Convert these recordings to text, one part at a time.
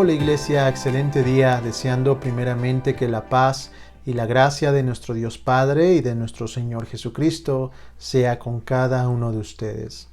Hola Iglesia, excelente día, deseando primeramente que la paz y la gracia de nuestro Dios Padre y de nuestro Señor Jesucristo sea con cada uno de ustedes.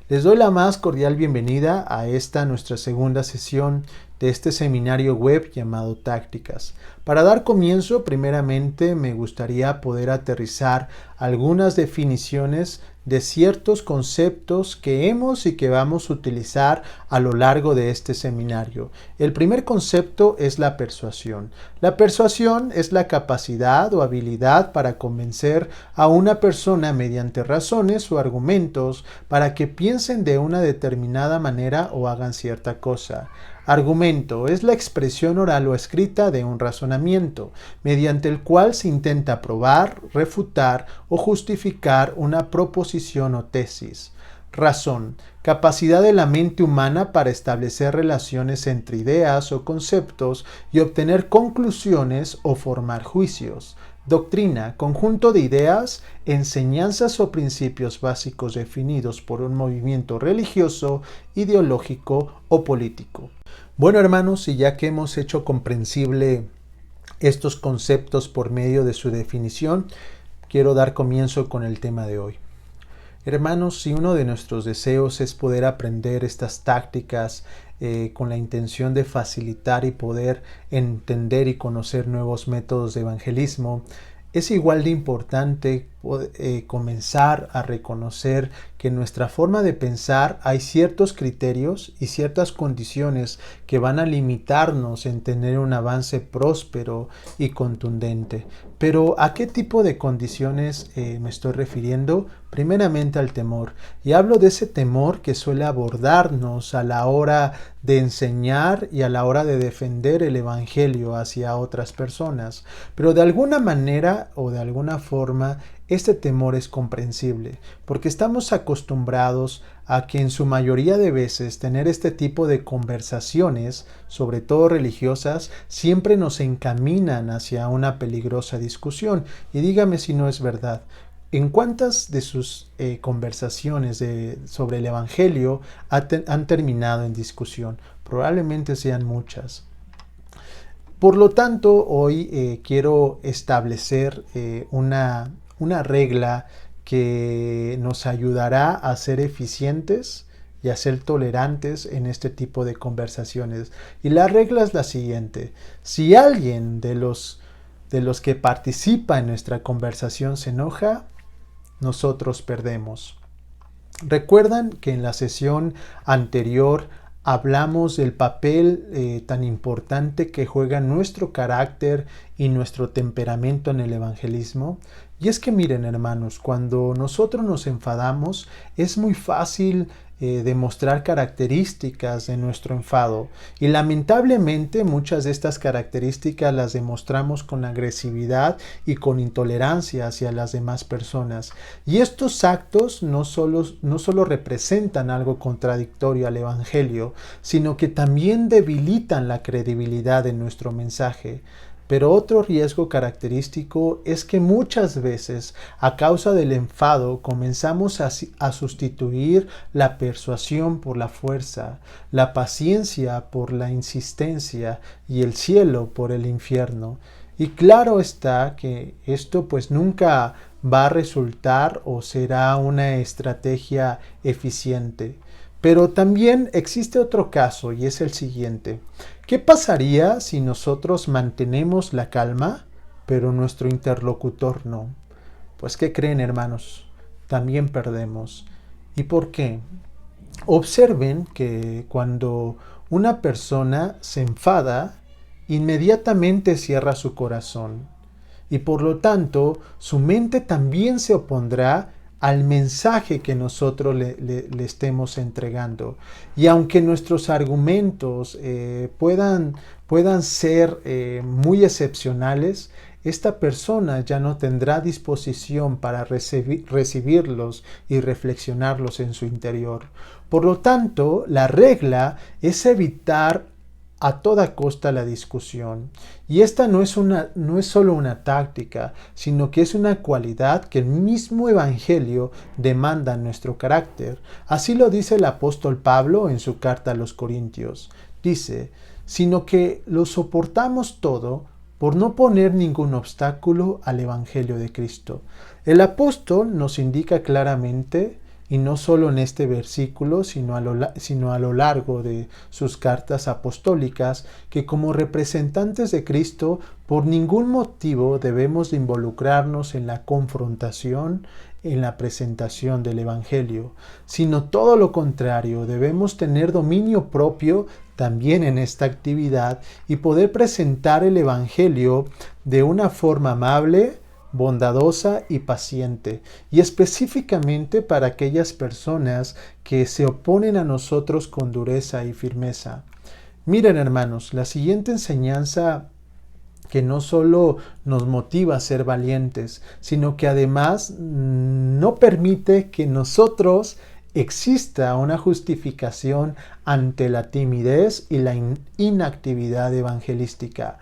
Les doy la más cordial bienvenida a esta nuestra segunda sesión de este seminario web llamado Tácticas. Para dar comienzo, primeramente me gustaría poder aterrizar algunas definiciones de ciertos conceptos que hemos y que vamos a utilizar a lo largo de este seminario. El primer concepto es la persuasión. La persuasión es la capacidad o habilidad para convencer a una persona mediante razones o argumentos para que piensen de una determinada manera o hagan cierta cosa. Argumento es la expresión oral o escrita de un razonamiento, mediante el cual se intenta probar, refutar o justificar una proposición o tesis. Razón, capacidad de la mente humana para establecer relaciones entre ideas o conceptos y obtener conclusiones o formar juicios. Doctrina, conjunto de ideas, enseñanzas o principios básicos definidos por un movimiento religioso, ideológico o político. Bueno, hermanos, y ya que hemos hecho comprensible estos conceptos por medio de su definición, quiero dar comienzo con el tema de hoy. Hermanos, si uno de nuestros deseos es poder aprender estas tácticas con la intención de facilitar y poder entender y conocer nuevos métodos de evangelismo, es igual de importante comenzar a reconocer que en nuestra forma de pensar hay ciertos criterios y ciertas condiciones que van a limitarnos en tener un avance próspero y contundente. Pero ¿a qué tipo de condiciones me estoy refiriendo? Primeramente al temor. Y hablo de ese temor que suele abordarnos a la hora de enseñar y a la hora de defender el evangelio hacia otras personas. Pero de alguna manera o de alguna forma este temor es comprensible, porque estamos acostumbrados a que en su mayoría de veces tener este tipo de conversaciones, sobre todo religiosas, siempre nos encaminan hacia una peligrosa discusión. Y dígame si no es verdad. ¿En cuántas de sus conversaciones sobre el Evangelio han terminado en discusión? Probablemente sean muchas. Por lo tanto, hoy quiero establecer una regla que nos ayudará a ser eficientes y a ser tolerantes en este tipo de conversaciones. Y la regla es la siguiente: si alguien de los que participa en nuestra conversación se enoja, nosotros perdemos. Recuerdan que en la sesión anterior hablamos del papel tan importante que juega nuestro carácter y nuestro temperamento en el evangelismo. Y es que miren, hermanos, cuando nosotros nos enfadamos es muy fácil demostrar características de nuestro enfado, y lamentablemente muchas de estas características las demostramos con agresividad y con intolerancia hacia las demás personas. Y estos actos no solo representan algo contradictorio al evangelio, sino que también debilitan la credibilidad de nuestro mensaje. Pero otro riesgo característico es que muchas veces, a causa del enfado, comenzamos a sustituir la persuasión por la fuerza, la paciencia por la insistencia y el cielo por el infierno. Y claro está que esto pues nunca va a resultar o será una estrategia eficiente. Pero también existe otro caso, y es el siguiente. ¿Qué pasaría si nosotros mantenemos la calma, pero nuestro interlocutor no? Pues, ¿qué creen, hermanos? También perdemos. ¿Y por qué? Observen que cuando una persona se enfada, inmediatamente cierra su corazón, y por lo tanto su mente también se opondrá al mensaje que nosotros le estemos entregando. Y aunque nuestros argumentos puedan ser muy excepcionales, esta persona ya no tendrá disposición para recibirlos y reflexionarlos en su interior. Por lo tanto, la regla es evitar a toda costa la discusión. Y esta no es solo una táctica, sino que es una cualidad que el mismo Evangelio demanda en nuestro carácter. Así lo dice el apóstol Pablo en su carta a los Corintios. Dice: sino que lo soportamos todo por no poner ningún obstáculo al Evangelio de Cristo. El apóstol nos indica claramente, y no solo en este versículo, sino a lo largo de sus cartas apostólicas, que como representantes de Cristo, por ningún motivo debemos de involucrarnos en la confrontación, en la presentación del Evangelio, sino todo lo contrario, debemos tener dominio propio también en esta actividad y poder presentar el Evangelio de una forma amable, bondadosa y paciente, y específicamente para aquellas personas que se oponen a nosotros con dureza y firmeza. Miren, hermanos, la siguiente enseñanza que no solo nos motiva a ser valientes, sino que además no permite que nosotros exista una justificación ante la timidez y la inactividad evangelística.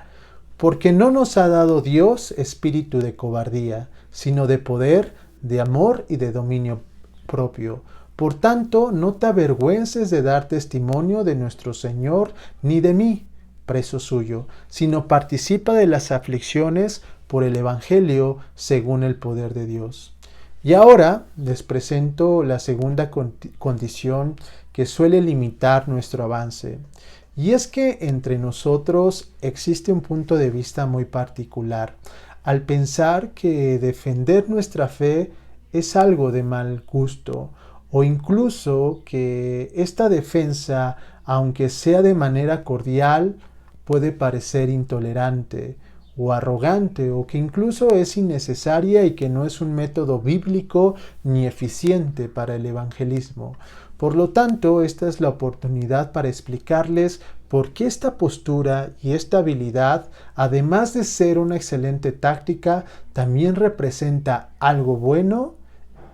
Porque no nos ha dado Dios espíritu de cobardía, sino de poder, de amor y de dominio propio. Por tanto, no te avergüences de dar testimonio de nuestro Señor ni de mí, preso suyo, sino participa de las aflicciones por el Evangelio según el poder de Dios. Y ahora les presento la segunda condición que suele limitar nuestro avance. Y es que entre nosotros existe un punto de vista muy particular, al pensar que defender nuestra fe es algo de mal gusto, o incluso que esta defensa, aunque sea de manera cordial, puede parecer intolerante o arrogante, o que incluso es innecesaria y que no es un método bíblico ni eficiente para el evangelismo. Por lo tanto, esta es la oportunidad para explicarles por qué esta postura y esta habilidad, además de ser una excelente táctica, también representa algo bueno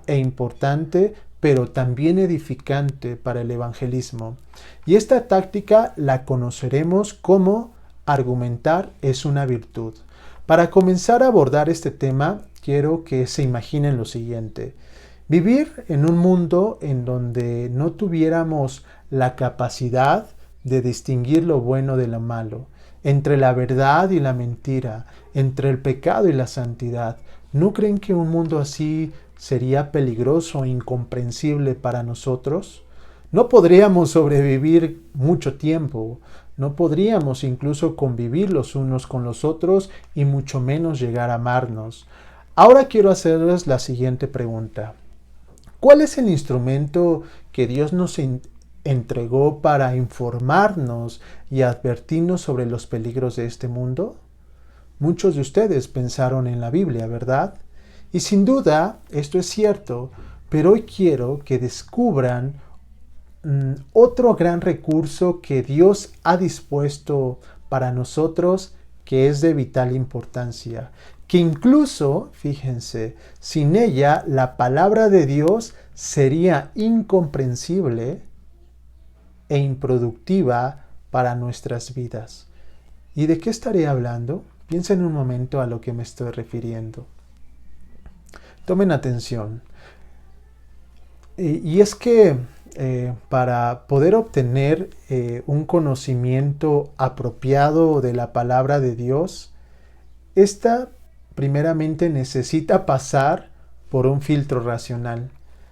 e importante, pero también edificante para el evangelismo. Y esta táctica la conoceremos como argumentar es una virtud. Para comenzar a abordar este tema, quiero que se imaginen lo siguiente. Vivir en un mundo en donde no tuviéramos la capacidad de distinguir lo bueno de lo malo, entre la verdad y la mentira, entre el pecado y la santidad. ¿No creen que un mundo así sería peligroso e incomprensible para nosotros? No podríamos sobrevivir mucho tiempo, no podríamos incluso convivir los unos con los otros y mucho menos llegar a amarnos. Ahora quiero hacerles la siguiente pregunta. ¿Cuál es el instrumento que Dios nos entregó para informarnos y advertirnos sobre los peligros de este mundo? Muchos de ustedes pensaron en la Biblia, ¿verdad? Y sin duda, esto es cierto, pero hoy quiero que descubran otro gran recurso que Dios ha dispuesto para nosotros, que es de vital importancia, que incluso, fíjense, sin ella la palabra de Dios sería incomprensible e improductiva para nuestras vidas. ¿Y de qué estaré hablando? Piensen un momento a lo que me estoy refiriendo. Tomen atención. Y es que para poder obtener un conocimiento apropiado de la palabra de Dios, esta primeramente necesita pasar por un filtro racional.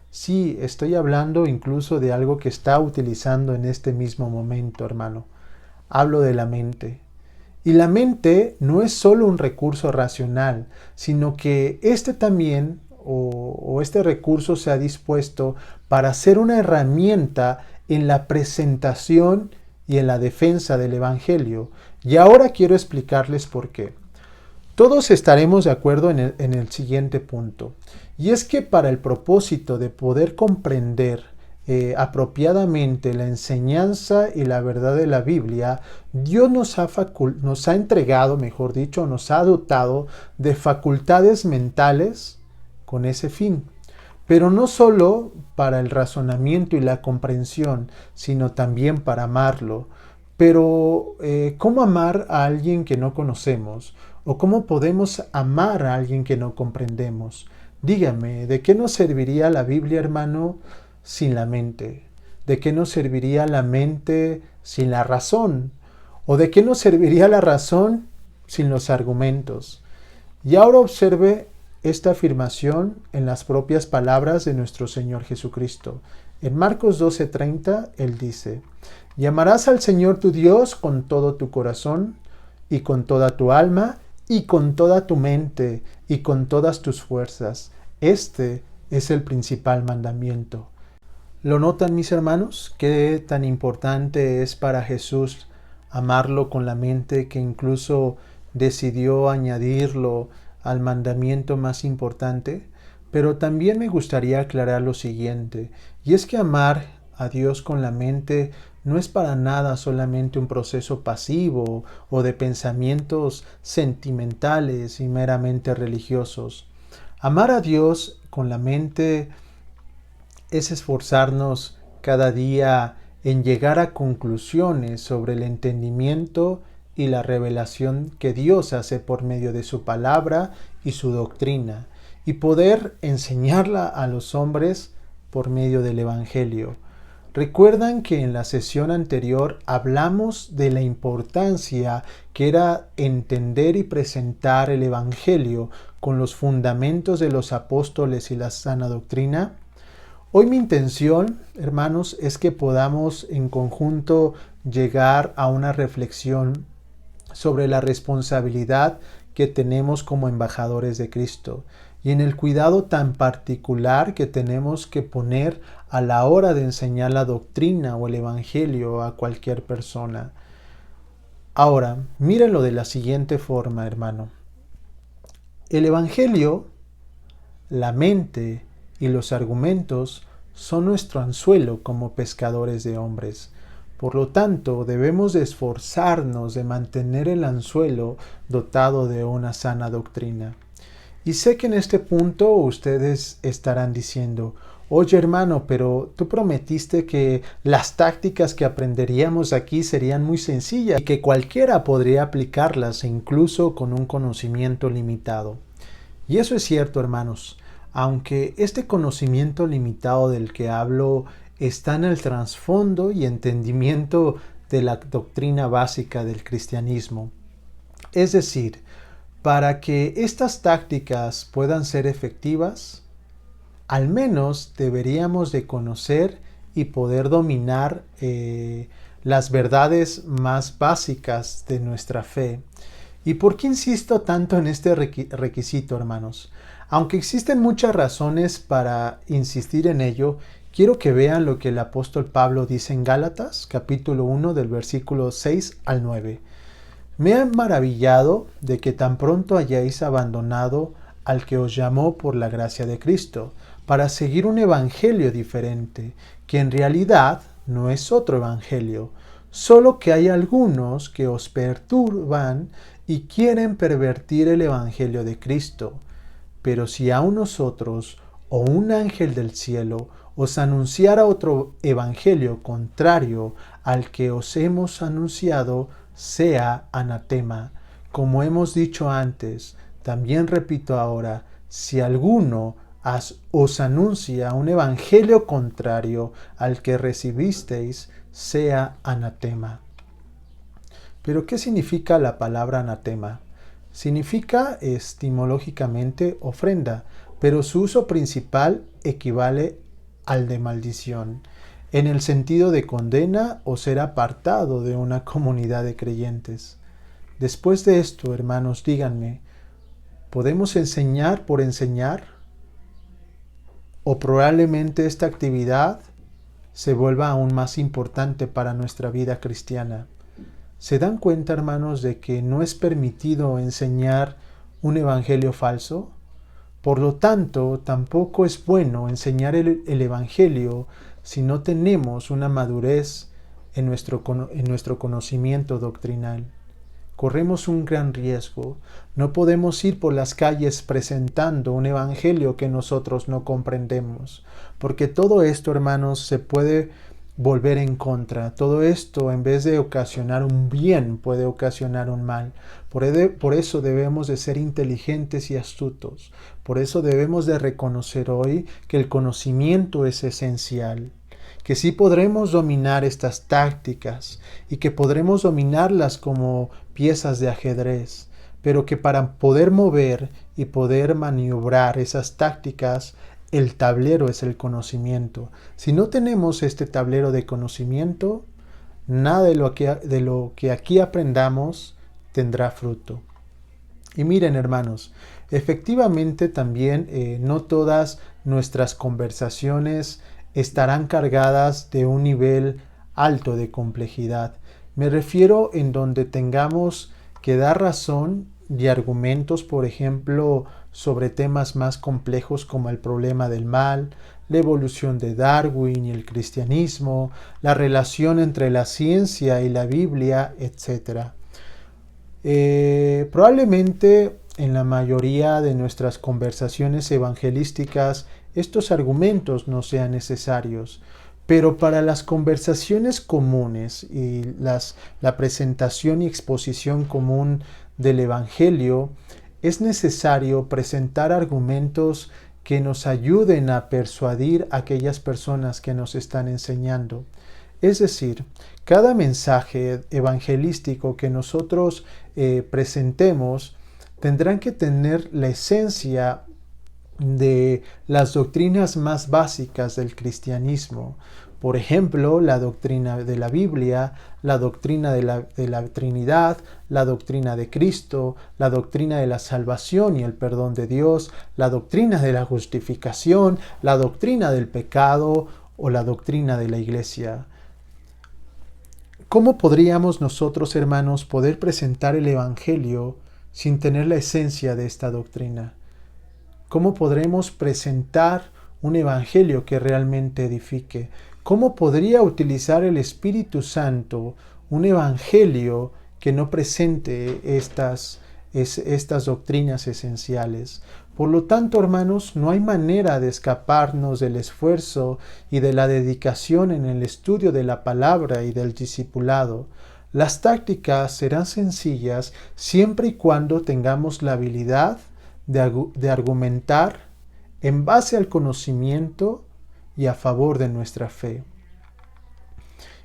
Sí, estoy hablando incluso de algo que está utilizando en este mismo momento, hermano. Hablo de la mente. Y la mente no es solo un recurso racional, sino que este también, o este recurso se ha dispuesto para ser una herramienta en la presentación y en la defensa del Evangelio. Y ahora quiero explicarles por qué. Todos estaremos de acuerdo en el siguiente punto. Y es que para el propósito de poder comprender apropiadamente la enseñanza y la verdad de la Biblia, Dios nos ha entregado, mejor dicho, nos ha dotado de facultades mentales con ese fin. Pero no solo para el razonamiento y la comprensión, sino también para amarlo. Pero, ¿cómo amar a alguien que no conocemos? ¿O cómo podemos amar a alguien que no comprendemos? Dígame, ¿de qué nos serviría la Biblia, hermano, sin la mente? ¿De qué nos serviría la mente sin la razón? ¿O de qué nos serviría la razón sin los argumentos? Y ahora observe esta afirmación en las propias palabras de nuestro Señor Jesucristo. En Marcos 12:30, Él dice: y amarás al Señor tu Dios con todo tu corazón, y con toda tu alma, y con toda tu mente, y con todas tus fuerzas. Este es el principal mandamiento. ¿Lo notan, mis hermanos? ¿Qué tan importante es para Jesús amarlo con la mente, que incluso decidió añadirlo al mandamiento más importante? Pero también me gustaría aclarar lo siguiente, y es que amar a Dios con la mente no es para nada solamente un proceso pasivo o de pensamientos sentimentales y meramente religiosos. Amar a Dios con la mente es esforzarnos cada día en llegar a conclusiones sobre el entendimiento y la revelación que Dios hace por medio de su palabra y su doctrina, y poder enseñarla a los hombres por medio del Evangelio. Recuerdan que en la sesión anterior hablamos de la importancia que era entender y presentar el Evangelio con los fundamentos de los apóstoles y la sana doctrina. Hoy mi intención, hermanos, es que podamos en conjunto llegar a una reflexión sobre la responsabilidad que tenemos como embajadores de Cristo y en el cuidado tan particular que tenemos que poner a la hora de enseñar la doctrina o el Evangelio a cualquier persona. Ahora, mírenlo de la siguiente forma, hermano. El Evangelio, la mente y los argumentos son nuestro anzuelo como pescadores de hombres. Por lo tanto, debemos de esforzarnos de mantener el anzuelo dotado de una sana doctrina. Y sé que en este punto ustedes estarán diciendo: oye, hermano, pero tú prometiste que las tácticas que aprenderíamos aquí serían muy sencillas y que cualquiera podría aplicarlas incluso con un conocimiento limitado. Y eso es cierto, hermanos. Aunque este conocimiento limitado del que hablo está en el trasfondo y entendimiento de la doctrina básica del cristianismo. Es decir, para que estas tácticas puedan ser efectivas, al menos deberíamos de conocer y poder dominar las verdades más básicas de nuestra fe. ¿Y por qué insisto tanto en este requisito, hermanos? Aunque existen muchas razones para insistir en ello, quiero que vean lo que el apóstol Pablo dice en Gálatas, capítulo 1, del versículo 6 al 9. Me he maravillado de que tan pronto hayáis abandonado al que os llamó por la gracia de Cristo, para seguir un evangelio diferente, que en realidad no es otro evangelio, solo que hay algunos que os perturban y quieren pervertir el evangelio de Cristo. Pero si a nosotros o un ángel del cielo os anunciara otro evangelio contrario al que os hemos anunciado, sea anatema. Como hemos dicho antes, también repito ahora, si alguno os anuncia un evangelio contrario al que recibisteis, sea anatema. ¿Pero qué significa la palabra anatema? Significa etimológicamente ofrenda, pero su uso principal equivale al de maldición, en el sentido de condena o ser apartado de una comunidad de creyentes. Después de esto, hermanos, díganme, ¿podemos enseñar por enseñar? ¿O probablemente esta actividad se vuelva aún más importante para nuestra vida cristiana? ¿Se dan cuenta, hermanos, de que no es permitido enseñar un evangelio falso? Por lo tanto, tampoco es bueno enseñar el evangelio si no tenemos una madurez en nuestro conocimiento doctrinal. Corremos un gran riesgo. No podemos ir por las calles presentando un evangelio que nosotros no comprendemos, porque todo esto, hermanos, se puede volver en contra. Todo esto, en vez de ocasionar un bien, puede ocasionar un mal. Por eso debemos de ser inteligentes y astutos. Por eso debemos de reconocer hoy que el conocimiento es esencial. que sí podremos dominar estas tácticas y que podremos dominarlas como piezas de ajedrez, pero que para poder mover y poder maniobrar esas tácticas, el tablero es el conocimiento. Si no tenemos este tablero de conocimiento, nada de lo que aquí aprendamos tendrá fruto. Y miren, hermanos, efectivamente también no todas nuestras conversaciones estarán cargadas de un nivel alto de complejidad. Me refiero en donde tengamos que dar razón y argumentos, por ejemplo, sobre temas más complejos como el problema del mal, la evolución de Darwin y el cristianismo, la relación entre la ciencia y la Biblia, etc. Probablemente en la mayoría de nuestras conversaciones evangelísticas estos argumentos no sean necesarios, pero para las conversaciones comunes y la presentación y exposición común del Evangelio, es necesario presentar argumentos que nos ayuden a persuadir a aquellas personas que nos están enseñando. Es decir, cada mensaje evangelístico que nosotros presentemos tendrán que tener la esencia de las doctrinas más básicas del cristianismo. Por ejemplo, la doctrina de la Biblia, la doctrina de la Trinidad, la doctrina de Cristo, la doctrina de la salvación y el perdón de Dios, la doctrina de la justificación, la doctrina del pecado o la doctrina de la Iglesia. ¿Cómo podríamos nosotros, hermanos, poder presentar el Evangelio sin tener la esencia de esta doctrina? ¿Cómo podremos presentar un Evangelio que realmente edifique? ¿Cómo podría utilizar el Espíritu Santo un Evangelio que no presente estas doctrinas esenciales? Por lo tanto, hermanos, no hay manera de escaparnos del esfuerzo y de la dedicación en el estudio de la palabra y del discipulado. Las tácticas serán sencillas siempre y cuando tengamos la habilidad de argumentar en base al conocimiento y a favor de nuestra fe.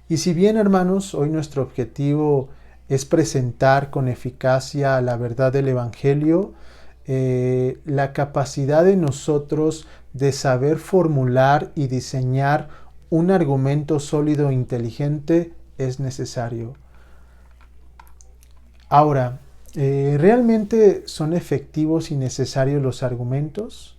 Y si bien, hermanos, hoy nuestro objetivo es presentar con eficacia la verdad del Evangelio, la capacidad de nosotros de saber formular y diseñar un argumento sólido e inteligente es necesario. Ahora, ¿realmente son efectivos y necesarios los argumentos?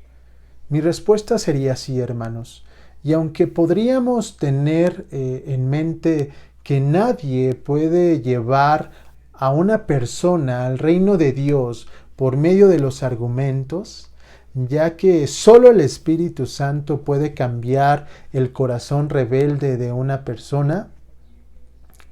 Mi respuesta sería sí, hermanos. Y aunque podríamos tener en mente que nadie puede llevar a una persona al reino de Dios por medio de los argumentos, ya que solo el Espíritu Santo puede cambiar el corazón rebelde de una persona,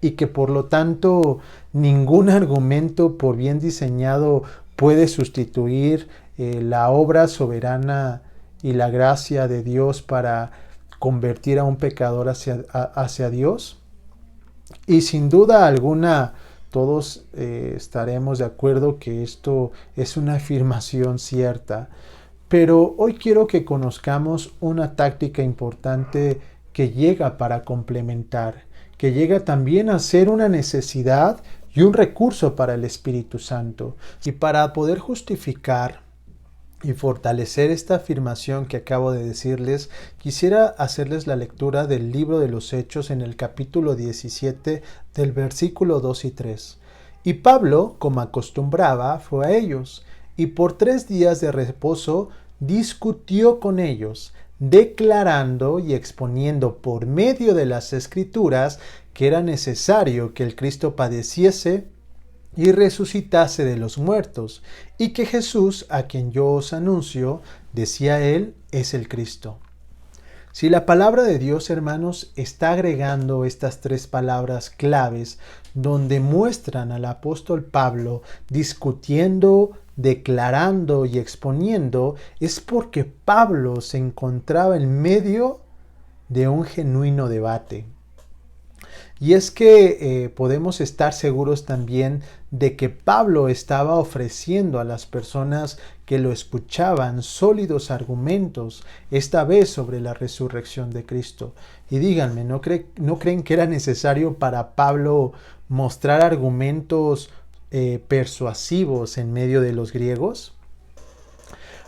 y que por lo tanto ningún argumento, por bien diseñado, puede sustituir la obra soberana y la gracia de Dios para convertir a un pecador hacia Dios. Y sin duda alguna todos estaremos de acuerdo que esto es una afirmación cierta. Pero hoy quiero que conozcamos una táctica importante que llega para complementar, que llega también a ser una necesidad y un recurso para el Espíritu Santo. Y para poder justificar y fortalecer esta afirmación que acabo de decirles, quisiera hacerles la lectura del libro de los Hechos en el capítulo 17 del versículo 2 y 3. Y Pablo, como acostumbraba, fue a ellos, y por 3 días de reposo discutió con ellos, declarando y exponiendo por medio de las Escrituras que era necesario que el Cristo padeciese y resucitase de los muertos, y que Jesús, a quien yo os anuncio, decía él, es el Cristo. Si la palabra de Dios, hermanos, está agregando estas 3 palabras claves donde muestran al apóstol Pablo discutiendo, declarando y exponiendo, es porque Pablo se encontraba en medio de un genuino debate. Y es que podemos estar seguros también de que Pablo estaba ofreciendo a las personas que lo escuchaban sólidos argumentos, esta vez sobre la resurrección de Cristo. Y díganme, ¿no creen que era necesario para Pablo mostrar argumentos persuasivos en medio de los griegos?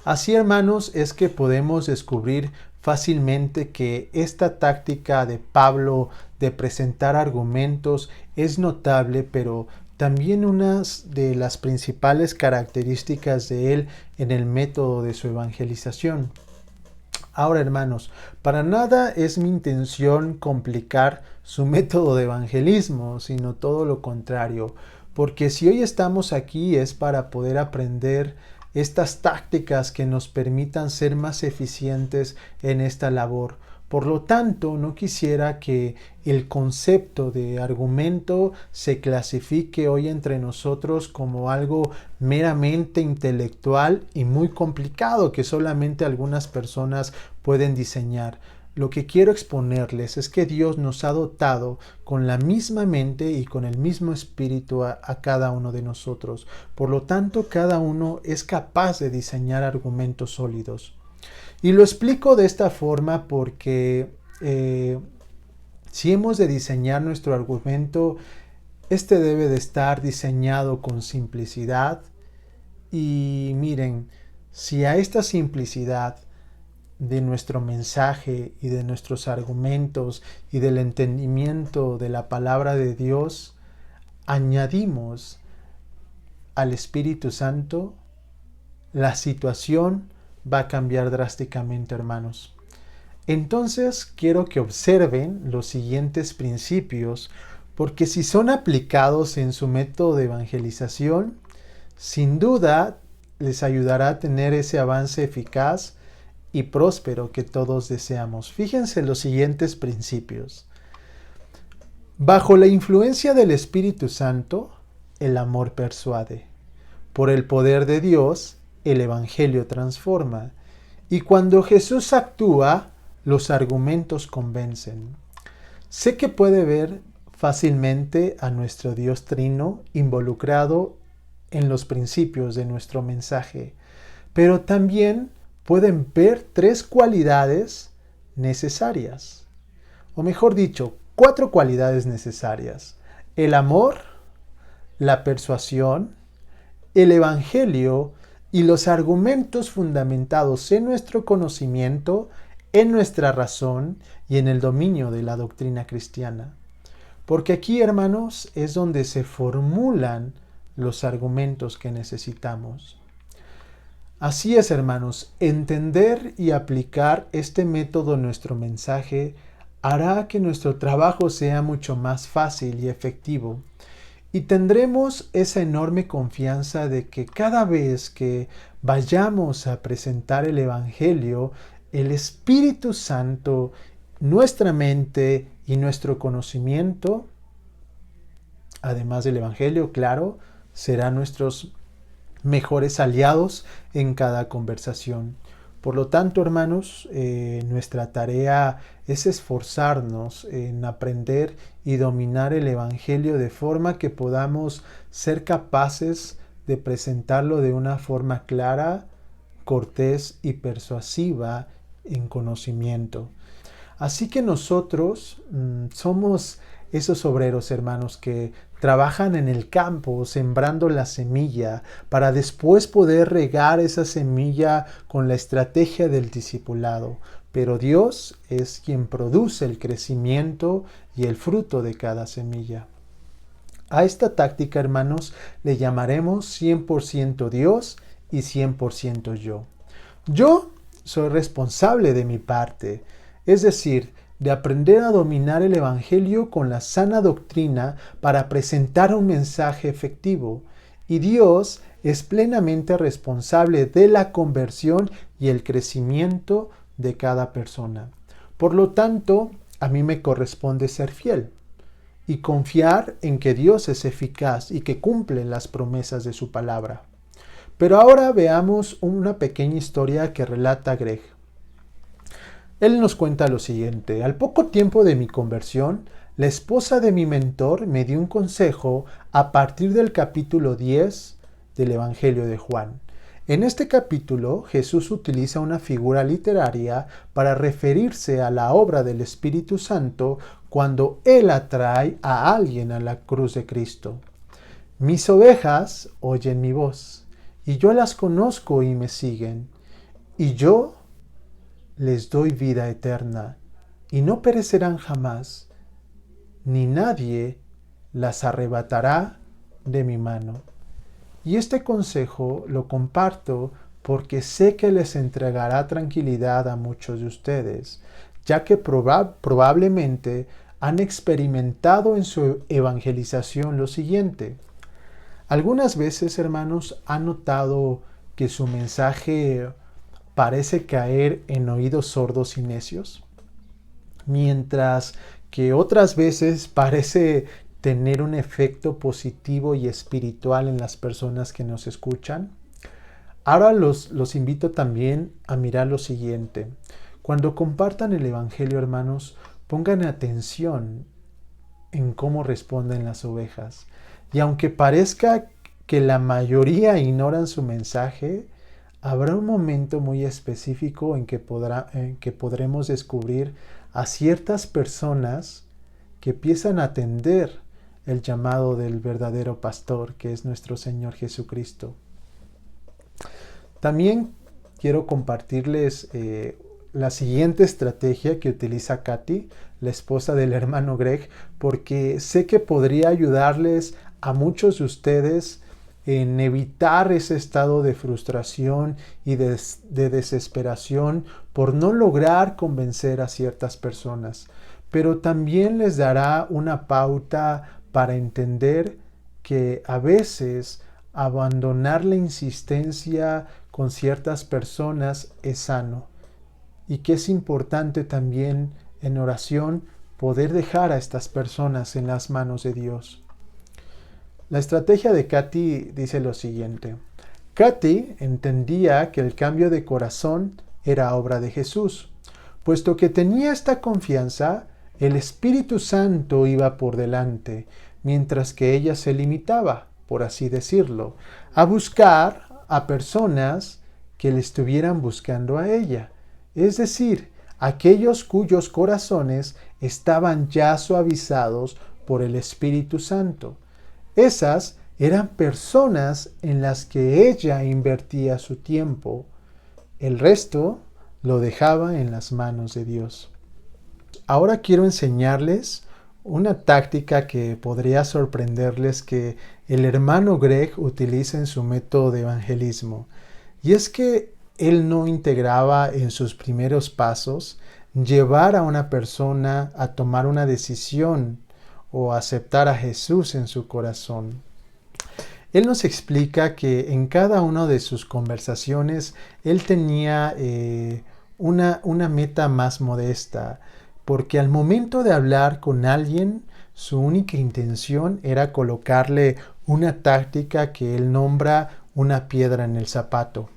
Así, hermanos, es que podemos descubrir fácilmente que esta táctica de Pablo de presentar argumentos es notable, pero también una de las principales características de él en el método de su evangelización. Ahora, hermanos, para nada es mi intención complicar su método de evangelismo, sino todo lo contrario, porque si hoy estamos aquí es para poder aprender estas tácticas que nos permitan ser más eficientes en esta labor. Por lo tanto, no quisiera que el concepto de argumento se clasifique hoy entre nosotros como algo meramente intelectual y muy complicado que solamente algunas personas pueden diseñar. Lo que quiero exponerles es que Dios nos ha dotado con la misma mente y con el mismo espíritu a cada uno de nosotros. Por lo tanto, cada uno es capaz de diseñar argumentos sólidos. Y lo explico de esta forma porque si hemos de diseñar nuestro argumento, este debe de estar diseñado con simplicidad. Y miren, si a esta simplicidad de nuestro mensaje y de nuestros argumentos y del entendimiento de la palabra de Dios añadimos al Espíritu Santo, la situación va a cambiar drásticamente, hermanos. Entonces quiero que observen los siguientes principios, porque si son aplicados en su método de evangelización, sin duda les ayudará a tener ese avance eficaz y próspero que todos deseamos. Fíjense los siguientes principios. Bajo la influencia del Espíritu Santo, el amor persuade. Por el poder de Dios, el Evangelio transforma. Y cuando Jesús actúa, los argumentos convencen. Sé que puede ver fácilmente a nuestro Dios Trino involucrado en los principios de nuestro mensaje, pero también pueden ver tres cualidades necesarias, o mejor dicho, 4 cualidades necesarias: el amor, la persuasión, el evangelio y los argumentos fundamentados en nuestro conocimiento, en nuestra razón y en el dominio de la doctrina cristiana. Porque aquí, hermanos, es donde se formulan los argumentos que necesitamos. Así es, hermanos, entender y aplicar este método en nuestro mensaje hará que nuestro trabajo sea mucho más fácil y efectivo. Y tendremos esa enorme confianza de que cada vez que vayamos a presentar el Evangelio, el Espíritu Santo, nuestra mente y nuestro conocimiento, además del Evangelio, claro, serán nuestros mejores aliados en cada conversación. Por lo tanto, hermanos, nuestra tarea es esforzarnos en aprender y dominar el Evangelio de forma que podamos ser capaces de presentarlo de una forma clara, cortés y persuasiva en conocimiento. Así que nosotros somos esos obreros, hermanos, que trabajan en el campo sembrando la semilla para después poder regar esa semilla con la estrategia del discipulado. Pero Dios es quien produce el crecimiento y el fruto de cada semilla. A esta táctica, hermanos, le llamaremos 100% Dios y 100% yo. Yo soy responsable de mi parte, es decir, de aprender a dominar el Evangelio con la sana doctrina para presentar un mensaje efectivo. Y Dios es plenamente responsable de la conversión y el crecimiento de cada persona. Por lo tanto, a mí me corresponde ser fiel y confiar en que Dios es eficaz y que cumple las promesas de su palabra. Pero ahora veamos una pequeña historia que relata Greg. Él nos cuenta lo siguiente: al poco tiempo de mi conversión, La esposa de mi mentor me dio un consejo a partir del capítulo 10 del Evangelio de Juan. En este capítulo, Jesús utiliza una figura literaria para referirse a la obra del Espíritu Santo cuando Él atrae a alguien a la cruz de Cristo. Mis ovejas oyen mi voz, y yo las conozco y me siguen, y yo les doy vida eterna, y no perecerán jamás, ni nadie las arrebatará de mi mano. Y este consejo lo comparto porque sé que les entregará tranquilidad a muchos de ustedes, ya que probablemente han experimentado en su evangelización lo siguiente. Algunas veces, hermanos, han notado que su mensaje parece caer en oídos sordos y necios, mientras que otras veces parece tener un efecto positivo y espiritual en las personas que nos escuchan. Ahora los invito también a mirar lo siguiente. Cuando compartan el Evangelio, hermanos, pongan atención en cómo responden las ovejas. Y aunque parezca que la mayoría ignoran su mensaje, habrá un momento muy específico en que podremos descubrir a ciertas personas que empiezan a atender el llamado del verdadero pastor, que es nuestro Señor Jesucristo. También quiero compartirles la siguiente estrategia que utiliza Katy, la esposa del hermano Greg, porque sé que podría ayudarles a muchos de ustedes en evitar ese estado de frustración y de desesperación por no lograr convencer a ciertas personas. Pero también les dará una pauta para entender que a veces abandonar la insistencia con ciertas personas es sano y que es importante también en oración poder dejar a estas personas en las manos de Dios. La estrategia de Katy dice lo siguiente. Katy entendía que el cambio de corazón era obra de Jesús. Puesto que tenía esta confianza, el Espíritu Santo iba por delante, mientras que ella se limitaba, por así decirlo, a buscar a personas que le estuvieran buscando a ella, es decir, aquellos cuyos corazones estaban ya suavizados por el Espíritu Santo. Esas eran personas en las que ella invertía su tiempo. El resto lo dejaba en las manos de Dios. Ahora quiero enseñarles una táctica que podría sorprenderles que el hermano Greg utiliza en su método de evangelismo. Y es que él no integraba en sus primeros pasos llevar a una persona a tomar una decisión o aceptar a Jesús en su corazón. Él nos explica que en cada una de sus conversaciones él tenía una meta más modesta, porque al momento de hablar con alguien, su única intención era colocarle una táctica que él nombra una piedra en el zapato.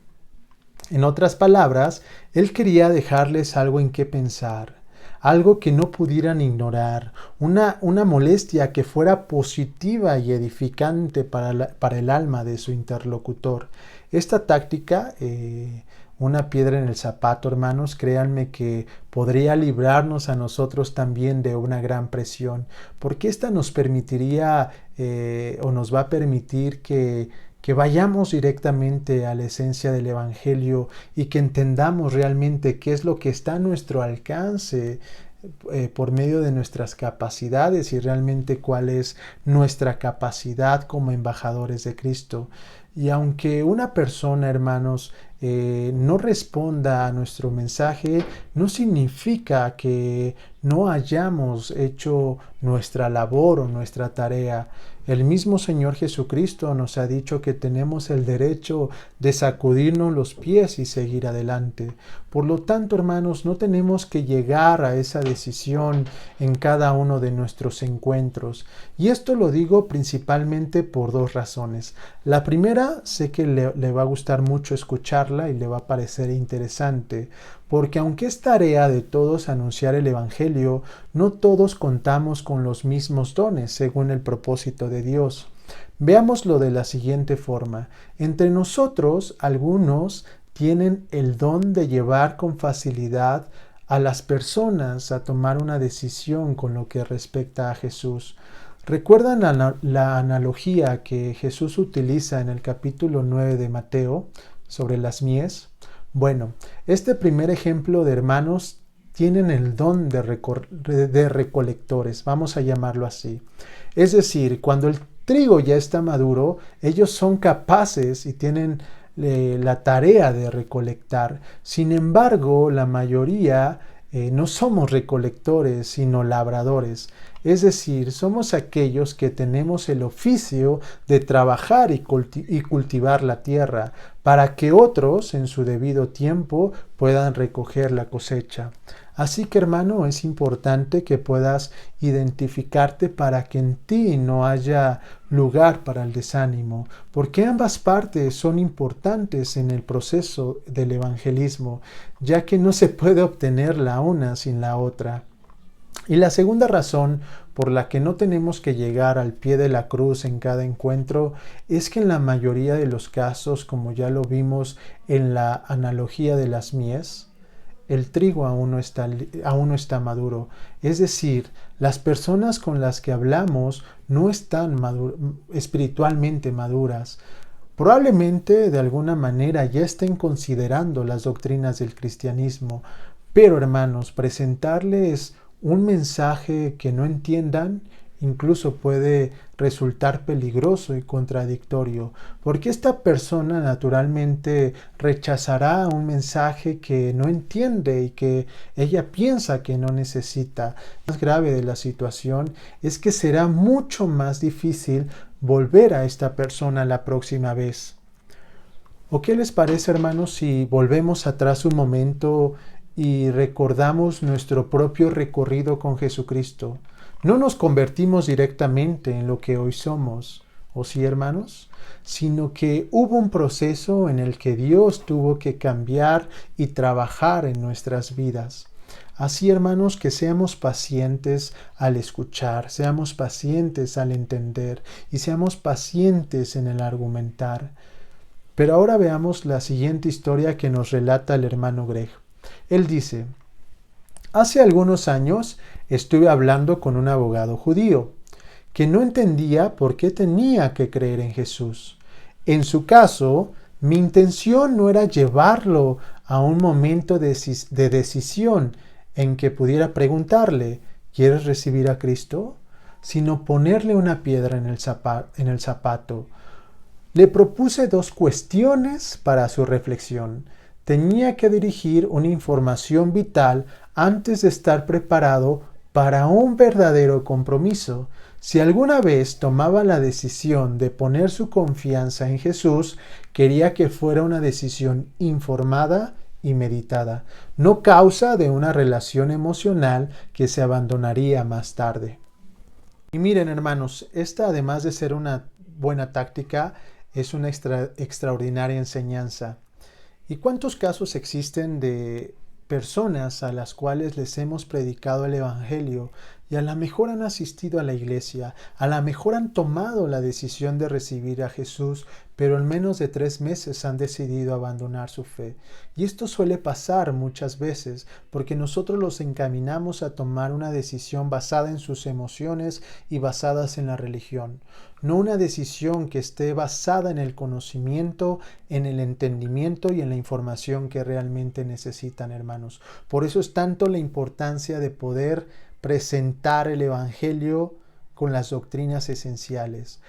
En otras palabras, él quería dejarles algo en qué pensar, algo que no pudieran ignorar, una molestia que fuera positiva y edificante para el alma de su interlocutor. Esta táctica, una piedra en el zapato, hermanos, créanme que podría librarnos a nosotros también de una gran presión, porque esta nos permitiría o nos va a permitir que vayamos directamente a la esencia del Evangelio y que entendamos realmente qué es lo que está a nuestro alcance por medio de nuestras capacidades y realmente cuál es nuestra capacidad como embajadores de Cristo. Y aunque una persona, hermanos, no responda a nuestro mensaje, no significa que no hayamos hecho nuestra labor o nuestra tarea. El mismo Señor Jesucristo nos ha dicho que tenemos el derecho de sacudirnos los pies y seguir adelante. Por lo tanto, hermanos, no tenemos que llegar a esa decisión en cada uno de nuestros encuentros. Y esto lo digo principalmente por dos razones. La primera, sé que le va a gustar mucho escucharlo, charla y le va a parecer interesante, porque aunque es tarea de todos anunciar el Evangelio, no todos contamos con los mismos dones según el propósito de Dios. Veámoslo de la siguiente forma. Entre nosotros, algunos tienen el don de llevar con facilidad a las personas a tomar una decisión con lo que respecta a Jesús. ¿Recuerdan la analogía que Jesús utiliza en el capítulo 9 de Mateo sobre las mies? Bueno, este primer ejemplo de hermanos tienen el don de recolectores, vamos a llamarlo así. Es decir, cuando el trigo ya está maduro, ellos son capaces y tienen la tarea de recolectar. Sin embargo, la mayoría no somos recolectores, sino labradores. Es decir, somos aquellos que tenemos el oficio de trabajar y cultivar la tierra para que otros, en su debido tiempo, puedan recoger la cosecha. Así que, hermano, es importante que puedas identificarte para que en ti no haya lugar para el desánimo, porque ambas partes son importantes en el proceso del evangelismo, ya que no se puede obtener la una sin la otra. Y la segunda razón por la que no tenemos que llegar al pie de la cruz en cada encuentro es que en la mayoría de los casos, como ya lo vimos en la analogía de las mies, el trigo aún no está maduro. Es decir, las personas con las que hablamos no están espiritualmente maduras. Probablemente de alguna manera ya estén considerando las doctrinas del cristianismo, pero hermanos, presentarles un mensaje que no entiendan incluso puede resultar peligroso y contradictorio, porque esta persona naturalmente rechazará un mensaje que no entiende y que ella piensa que no necesita. Lo más grave de la situación es que será mucho más difícil volver a esta persona la próxima vez. ¿O qué les parece, hermanos, si volvemos atrás un momento y recordamos nuestro propio recorrido con Jesucristo? No nos convertimos directamente en lo que hoy somos, ¿o sí, hermanos? Sino que hubo un proceso en el que Dios tuvo que cambiar y trabajar en nuestras vidas. Así, hermanos, que seamos pacientes al escuchar, seamos pacientes al entender y seamos pacientes en el argumentar. Pero ahora veamos la siguiente historia que nos relata el hermano Greg. Él dice: hace algunos años estuve hablando con un abogado judío que no entendía por qué tenía que creer en Jesús. En su caso, mi intención no era llevarlo a un momento de decisión en que pudiera preguntarle: ¿quieres recibir a Cristo? Sino ponerle una piedra en el zapato. Le propuse dos cuestiones para su reflexión. Tenía que dirigir una información vital antes de estar preparado para un verdadero compromiso. Si alguna vez tomaba la decisión de poner su confianza en Jesús, quería que fuera una decisión informada y meditada, no causa de una relación emocional que se abandonaría más tarde. Y miren, hermanos, esta, además de ser una buena táctica, es una extraordinaria enseñanza. ¿Y cuántos casos existen de personas a las cuales les hemos predicado el Evangelio y a lo mejor han asistido a la iglesia, a lo mejor han tomado la decisión de recibir a Jesús, pero en menos de 3 meses han decidido abandonar su fe? Y esto suele pasar muchas veces porque nosotros los encaminamos a tomar una decisión basada en sus emociones y basadas en la religión, no una decisión que esté basada en el conocimiento, en el entendimiento y en la información que realmente necesitan, hermanos. Por eso es tanto la importancia de poder presentar el Evangelio con las doctrinas esenciales.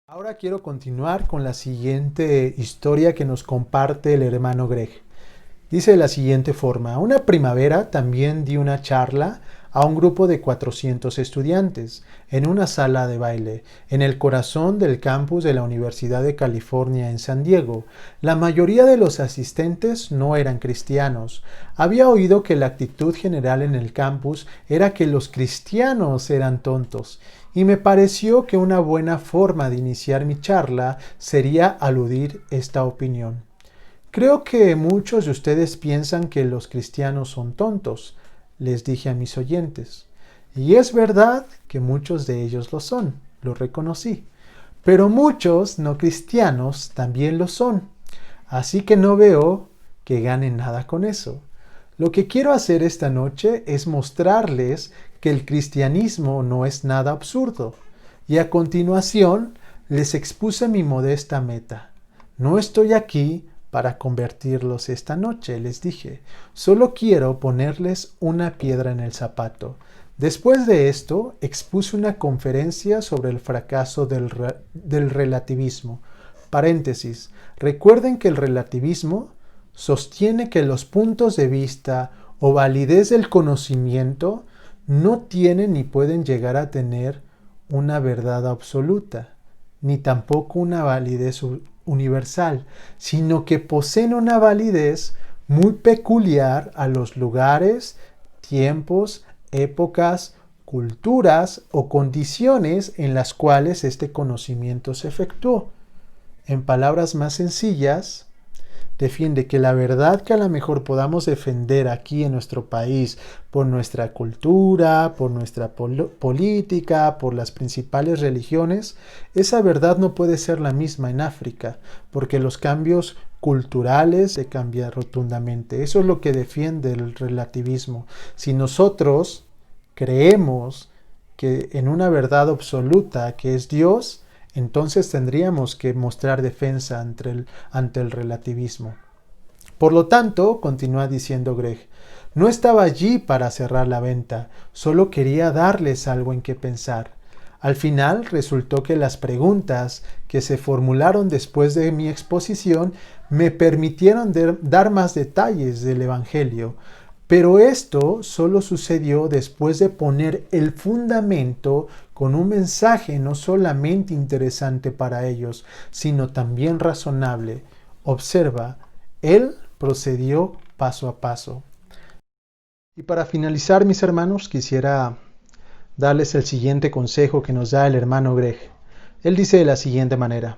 Ahora quiero continuar con la siguiente historia que nos comparte el hermano Greg. Dice de la siguiente forma: una primavera también di una charla a un grupo de 400 estudiantes en una sala de baile en el corazón del campus de la Universidad de California en San Diego. La mayoría de los asistentes no eran cristianos. Había oído que la actitud general en el campus era que los cristianos eran tontos, y me pareció que una buena forma de iniciar mi charla sería aludir esta opinión. Creo que muchos de ustedes piensan que los cristianos son tontos, les dije a mis oyentes. Y es verdad que muchos de ellos lo son, lo reconocí. Pero muchos no cristianos también lo son. Así que no veo que ganen nada con eso. Lo que quiero hacer esta noche es mostrarles que el cristianismo no es nada absurdo. Y a continuación les expuse mi modesta meta. No estoy aquí para convertirlos esta noche, les dije. Solo quiero ponerles una piedra en el zapato. Después de esto, expuse una conferencia sobre el fracaso del relativismo. Paréntesis. Recuerden que el relativismo sostiene que los puntos de vista o validez del conocimiento no tienen ni pueden llegar a tener una verdad absoluta, ni tampoco una validez universal, sino que poseen una validez muy peculiar a los lugares, tiempos, épocas, culturas o condiciones en las cuales este conocimiento se efectuó. En palabras más sencillas, defiende que la verdad que a lo mejor podamos defender aquí en nuestro país por nuestra cultura, por nuestra política, por las principales religiones, esa verdad no puede ser la misma en África, porque los cambios culturales se cambian rotundamente. Eso es lo que defiende el relativismo. Si nosotros creemos que en una verdad absoluta que es Dios, entonces tendríamos que mostrar defensa ante el relativismo. Por lo tanto, continúa diciendo Greg, no estaba allí para cerrar la venta, solo quería darles algo en qué pensar. Al final resultó que las preguntas que se formularon después de mi exposición me permitieron dar más detalles del Evangelio, pero esto solo sucedió después de poner el fundamento con un mensaje no solamente interesante para ellos, sino también razonable. Observa, él procedió paso a paso. Y para finalizar, mis hermanos, quisiera darles el siguiente consejo que nos da el hermano Greg. Él dice de la siguiente manera: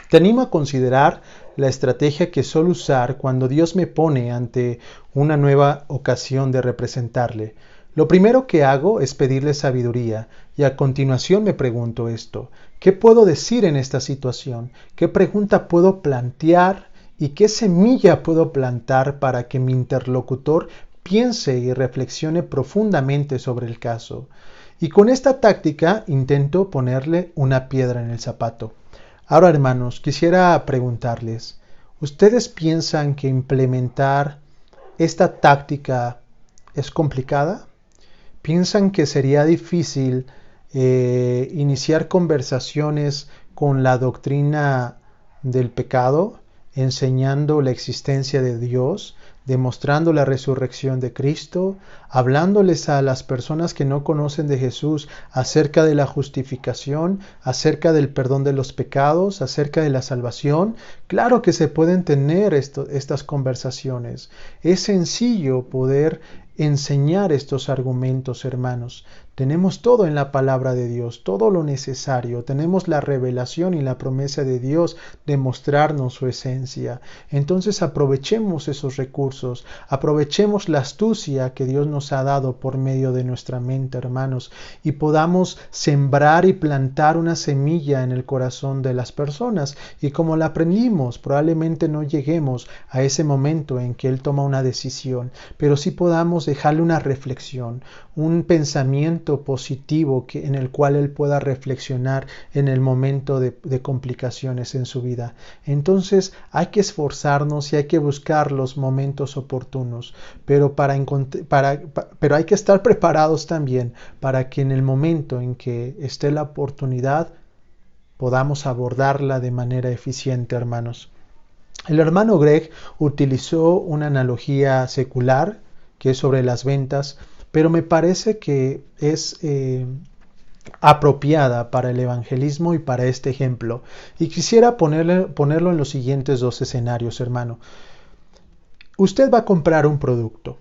te animo a considerar la estrategia que suelo usar cuando Dios me pone ante una nueva ocasión de representarle. Lo primero que hago es pedirle sabiduría y a continuación me pregunto esto: ¿qué puedo decir en esta situación? ¿Qué pregunta puedo plantear y qué semilla puedo plantar para que mi interlocutor piense y reflexione profundamente sobre el caso? Y con esta táctica intento ponerle una piedra en el zapato. Ahora, hermanos, quisiera preguntarles, ¿ustedes piensan que implementar esta táctica es complicada? ¿Piensan que sería difícil iniciar conversaciones con la doctrina del pecado, enseñando la existencia de Dios, demostrando la resurrección de Cristo, hablándoles a las personas que no conocen de Jesús acerca de la justificación, acerca del perdón de los pecados, acerca de la salvación? Claro que se pueden tener estas conversaciones. Es sencillo poder enseñar estos argumentos, hermanos. Tenemos todo en la palabra de Dios, todo lo necesario. Tenemos la revelación y la promesa de Dios de mostrarnos su esencia. Entonces aprovechemos esos recursos, aprovechemos la astucia que Dios nos ha dado por medio de nuestra mente, hermanos, y podamos sembrar y plantar una semilla en el corazón de las personas. Y como la aprendimos, probablemente no lleguemos a ese momento en que Él toma una decisión, pero sí podamos dejarle una reflexión, un pensamiento positivo en el cual él pueda reflexionar en el momento de complicaciones en su vida. Entonces hay que esforzarnos y hay que buscar los momentos oportunos, pero pero hay que estar preparados también para que en el momento en que esté la oportunidad podamos abordarla de manera eficiente, hermanos. El hermano Greg utilizó una analogía secular que es sobre las ventas, pero me parece que es apropiada para el evangelismo y para este ejemplo. Y quisiera ponerlo en los siguientes dos escenarios, hermano. Usted va a comprar un producto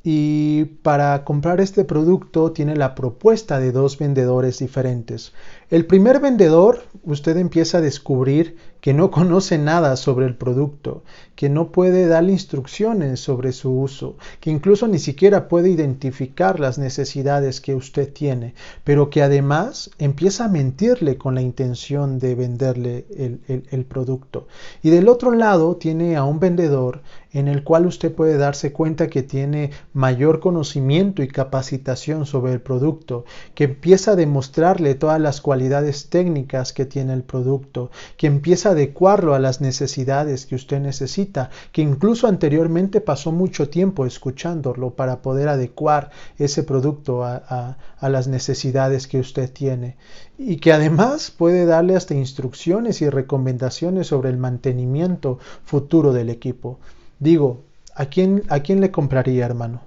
y para comprar este producto tiene la propuesta de dos vendedores diferentes. El primer vendedor, usted empieza a descubrir que no conoce nada sobre el producto, que no puede darle instrucciones sobre su uso, que incluso ni siquiera puede identificar las necesidades que usted tiene, pero que además empieza a mentirle con la intención de venderle el producto. Y del otro lado tiene a un vendedor en el cual usted puede darse cuenta que tiene mayor conocimiento y capacitación sobre el producto, que empieza a demostrarle todas las cualidades técnicas que tiene el producto, que empieza a adecuarlo a las necesidades que usted necesita, que incluso anteriormente pasó mucho tiempo escuchándolo para poder adecuar ese producto a las necesidades que usted tiene, y que además puede darle hasta instrucciones y recomendaciones sobre el mantenimiento futuro del equipo. Digo, ¿a quién le compraría, hermano?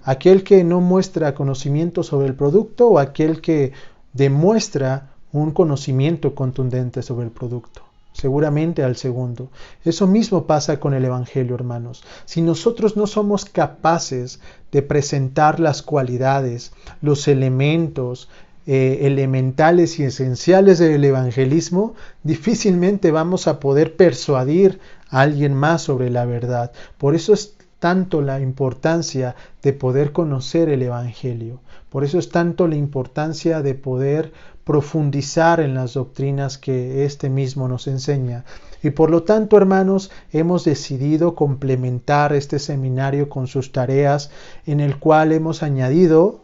¿Aquel que no muestra conocimiento sobre el producto o aquel que demuestra un conocimiento contundente sobre el producto? Seguramente al segundo. Eso mismo pasa con el Evangelio, hermanos. Si nosotros no somos capaces de presentar las cualidades, los elementos elementales y esenciales del evangelismo, difícilmente vamos a poder persuadir a alguien más sobre la verdad. Por eso es tanto la importancia de poder conocer el Evangelio. Por eso es tanto la importancia de poder profundizar en las doctrinas que este mismo nos enseña. Y por lo tanto, hermanos, hemos decidido complementar este seminario con sus tareas, en el cual hemos añadido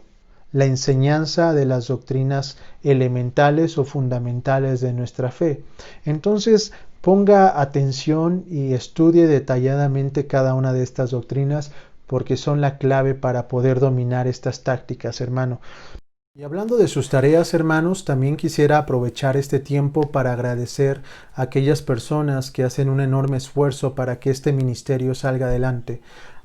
la enseñanza de las doctrinas elementales o fundamentales de nuestra fe. Entonces, ponga atención y estudie detalladamente cada una de estas doctrinas, porque son la clave para poder dominar estas tácticas, hermano. Y hablando de sus tareas, hermanos, también quisiera aprovechar este tiempo para agradecer a aquellas personas que hacen un enorme esfuerzo para que este ministerio salga adelante.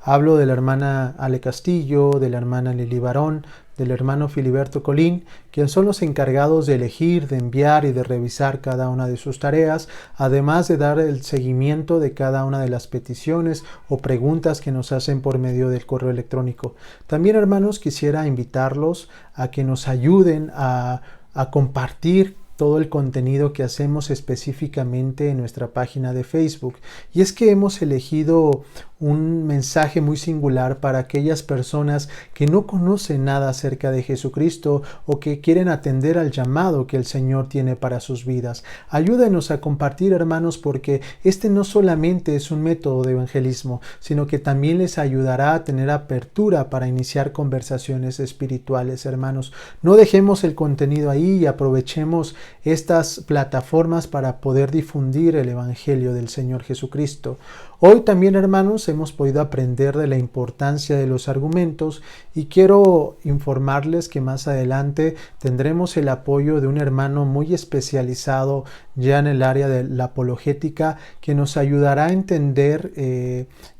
Hablo de la hermana Ale Castillo, de la hermana Lili Barón, del hermano Filiberto Colín, quienes son los encargados de elegir, de enviar y de revisar cada una de sus tareas, además de dar el seguimiento de cada una de las peticiones o preguntas que nos hacen por medio del correo electrónico. También, hermanos, quisiera invitarlos a que nos ayuden a compartir todo el contenido que hacemos específicamente en nuestra página de Facebook. Y es que hemos elegido un mensaje muy singular para aquellas personas que no conocen nada acerca de Jesucristo o que quieren atender al llamado que el Señor tiene para sus vidas. Ayúdenos a compartir, hermanos, porque este no solamente es un método de evangelismo, sino que también les ayudará a tener apertura para iniciar conversaciones espirituales, hermanos. No dejemos el contenido ahí y aprovechemos estas plataformas para poder difundir el Evangelio del Señor Jesucristo. Hoy también, hermanos, hemos podido aprender de la importancia de los argumentos y quiero informarles que más adelante tendremos el apoyo de un hermano muy especializado ya en el área de la apologética que nos ayudará a entender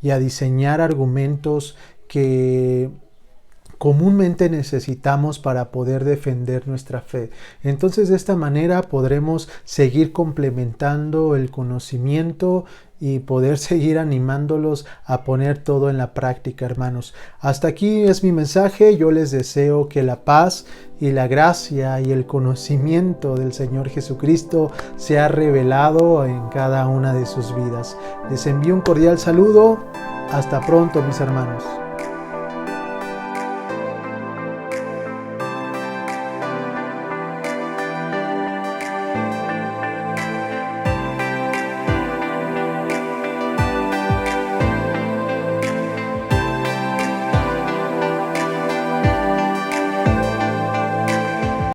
y a diseñar argumentos que comúnmente necesitamos para poder defender nuestra fe. Entonces, de esta manera podremos seguir complementando el conocimiento y poder seguir animándolos a poner todo en la práctica, hermanos. Hasta aquí es mi mensaje. Yo les deseo que la paz y la gracia y el conocimiento del Señor Jesucristo sea revelado en cada una de sus vidas. Les envío un cordial saludo. Hasta pronto, mis hermanos.